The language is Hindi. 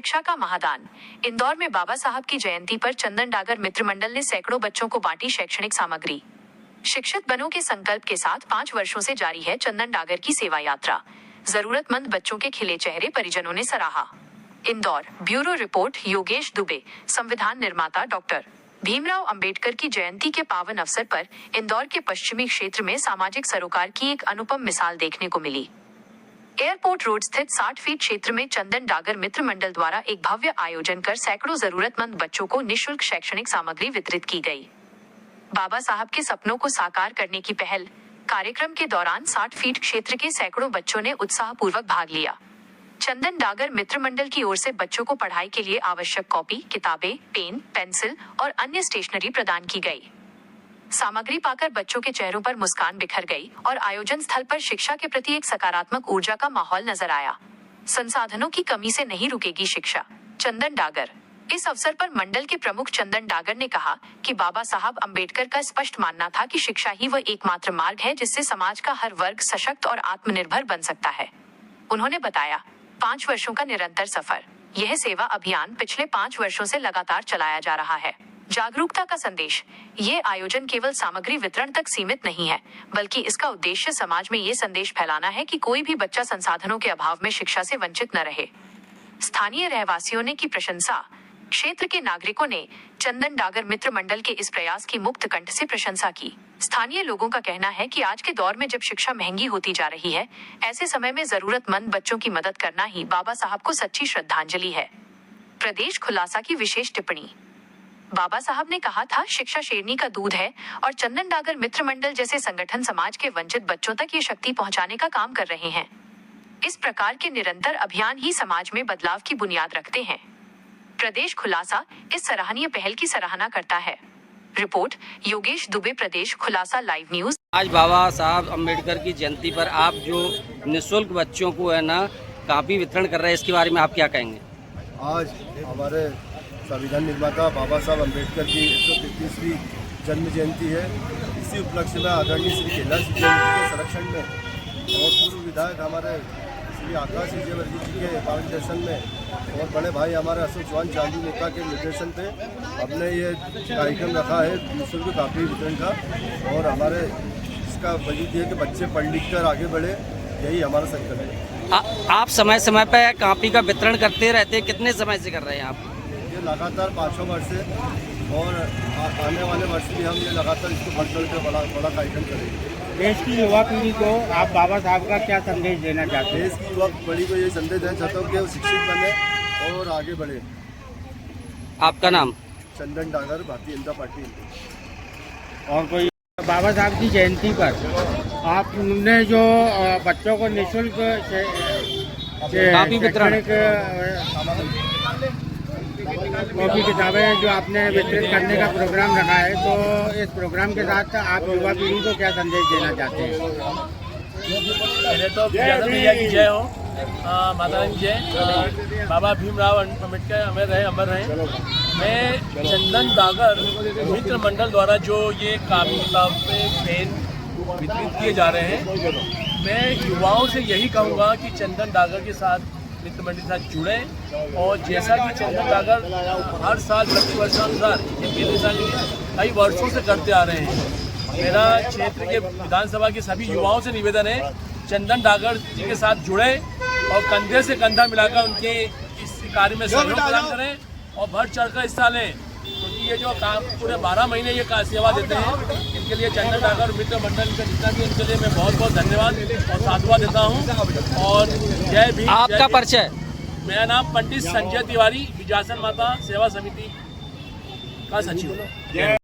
शिक्षा का महादान। इंदौर में बाबा साहब की जयंती पर चंदन डागर मित्र मंडल ने सैकड़ों बच्चों को बांटी शैक्षणिक सामग्री। शिक्षित बनों के संकल्प के साथ 5 वर्षों से जारी है चंदन डागर की सेवा यात्रा। जरूरतमंद बच्चों के खिले चेहरे परिजनों ने सराहा। Indore, bureau report Yogesh Dubey. संविधान निर्माता डॉक्टर भीमराव अंबेडकर की जयंती के पावन अवसर पर इंदौर के पश्चिमी क्षेत्र में सामाजिक सरोकार की एक अनुपम मिसाल देखने को मिली। एयरपोर्ट रोड स्थित 60 फीट क्षेत्र में चंदन डागर मित्र मंडल द्वारा एक भव्य आयोजन कर सैकड़ों जरूरतमंद बच्चों को निःशुल्क शैक्षणिक सामग्री वितरित की गई। बाबा साहब के सपनों को साकार करने की पहल। कार्यक्रम के दौरान 60 फीट क्षेत्र के सैकड़ों बच्चों ने उत्साहपूर्वक भाग लिया। चंदन डागर मित्र मंडल की ओर से बच्चों को पढ़ाई के लिए आवश्यक कॉपी, किताबें, पेन, पेंसिल और अन्य स्टेशनरी प्रदान की गई। सामग्री पाकर बच्चों के चेहरों पर मुस्कान बिखर गई और आयोजन स्थल पर शिक्षा के प्रति एक सकारात्मक ऊर्जा का माहौल नजर आया। संसाधनों की कमी से नहीं रुकेगी शिक्षा। चंदन डागर। इस अवसर पर मंडल के प्रमुख चंदन डागर ने कहा कि बाबा साहब अंबेडकर का स्पष्ट मानना था कि शिक्षा ही वह एकमात्र मार्ग है जिससे समाज का हर वर्ग सशक्त और आत्मनिर्भर बन सकता है। उन्होंने बताया, 5 वर्षों का निरंतर सफर। यह सेवा अभियान पिछले 5 वर्षों से लगातार चलाया जा रहा है। जागरूकता का संदेश। ये आयोजन केवल सामग्री वितरण तक सीमित नहीं है, बल्कि इसका उद्देश्य समाज में ये संदेश फैलाना है कि कोई भी बच्चा संसाधनों के अभाव में शिक्षा से वंचित न रहे। स्थानीय रहवासियों ने की प्रशंसा। क्षेत्र के नागरिकों ने चंदन डागर मित्र मंडल के इस प्रयास की मुक्त कंठ से प्रशंसा की। स्थानीय लोगों का कहना है कि आज के दौर में जब शिक्षा महंगी होती जा रही है, ऐसे समय में जरूरतमंद बच्चों की मदद करना ही बाबा साहब को सच्ची श्रद्धांजलि है। प्रदेश खुलासा की विशेष टिप्पणी। बाबा साहब ने कहा था, शिक्षा शेरनी का दूध है और चंदन डागर मित्र मंडल जैसे संगठन समाज के वंचित बच्चों तक ये शक्ति पहुंचाने का काम कर रहे हैं। इस प्रकार के निरंतर अभियान ही समाज में बदलाव की बुनियाद रखते हैं। प्रदेश खुलासा इस सराहनीय पहल की सराहना करता है। रिपोर्ट योगेश दुबे, प्रदेश खुलासा लाइव न्यूज। आज बाबा साहब अम्बेडकर की जयंती पर आप जो निःशुल्क बच्चों को है ना कापी वितरण कर रहे हैं, इसके बारे में आप क्या कहेंगे? आज हमारे संविधान निर्माता बाबा साहब अम्बेडकर की 133वीं जन्म जयंती है। इसी उपलक्ष्य में आदरणीय श्री कैलाश विजयवर्गीय के संरक्षण में और पूर्व विधायक हमारे श्री आकाश विजयवर्गीय जी के मार्गदर्शन में और बड़े भाई हमारे अशोक चौहान चांदी नेता के निर्देशन पे हमने ये कार्यक्रम रखा है निःशुल्क कापी वितरण का। और हमारे इसका वजह है कि बच्चे पढ़ लिख कर आगे बढ़े, यही हमारा संकल्प है। आप समय समय पर कापी का वितरण करते रहते हैं, कितने समय से कर रहे हैं आप? ये लगातार 5 वर्ष से और आने वाले वर्ष भी हम ये लगातार इसको बढ़ कर बड़ा कार्यक्रम करेंगे। देश की युवा पीढ़ी को आप बाबा साहब का क्या संदेश देना चाहते हैं? देश की युवा पीढ़ी को ये संदेश देना चाहता हूँ कि वो शिक्षित बने और आगे बढ़े। आपका नाम? चंदन डागर, भारतीय जनता पार्टी। और कोई बाबा साहब की जयंती पर आपने जो बच्चों को निःशुल्क कापी वितरण कॉपी किताबें जो आपने वितरित करने का प्रोग्राम रखा है, तो इस प्रोग्राम के साथ आप युवा पीढ़ी को क्या संदेश देना चाहते हैं? पहले तो भैया की जय हो, माता की जय। बाबा भीमराव अंबेडकर अमर रहे। मैं चंदन डागर मित्र मंडल द्वारा जो ये कापी किताबें, पेन वितरित किए जा रहे हैं, मैं युवाओं से यही कहूँगा कि चंदन डागर के साथ मित्र मंडल के साथ जुड़े। और जैसा कि चंदन डागर हर साल प्रति वर्षानुसार कई वर्षों से करते आ रहे हैं, मेरा क्षेत्र के विधानसभा के सभी युवाओं से निवेदन है, चंदन डागर जी के साथ जुड़े और कंधे से कंधा मिलाकर उनके इस कार्य में सहयोग प्रदान करें और बढ़ चढ़कर हिस्सा लें, क्योंकि ये जो काम पूरे 12 महीने ये सेवा देते हैं, इनके लिए चंदन डागर मित्र मंडल का जितना भी, इनके लिए मैं बहुत बहुत धन्यवाद और साधुवाद देता हूँ। और जय भीम। आपका परिचय? मेरा नाम पंडित संजय तिवारी, विजासन माता सेवा समिति का सचिव।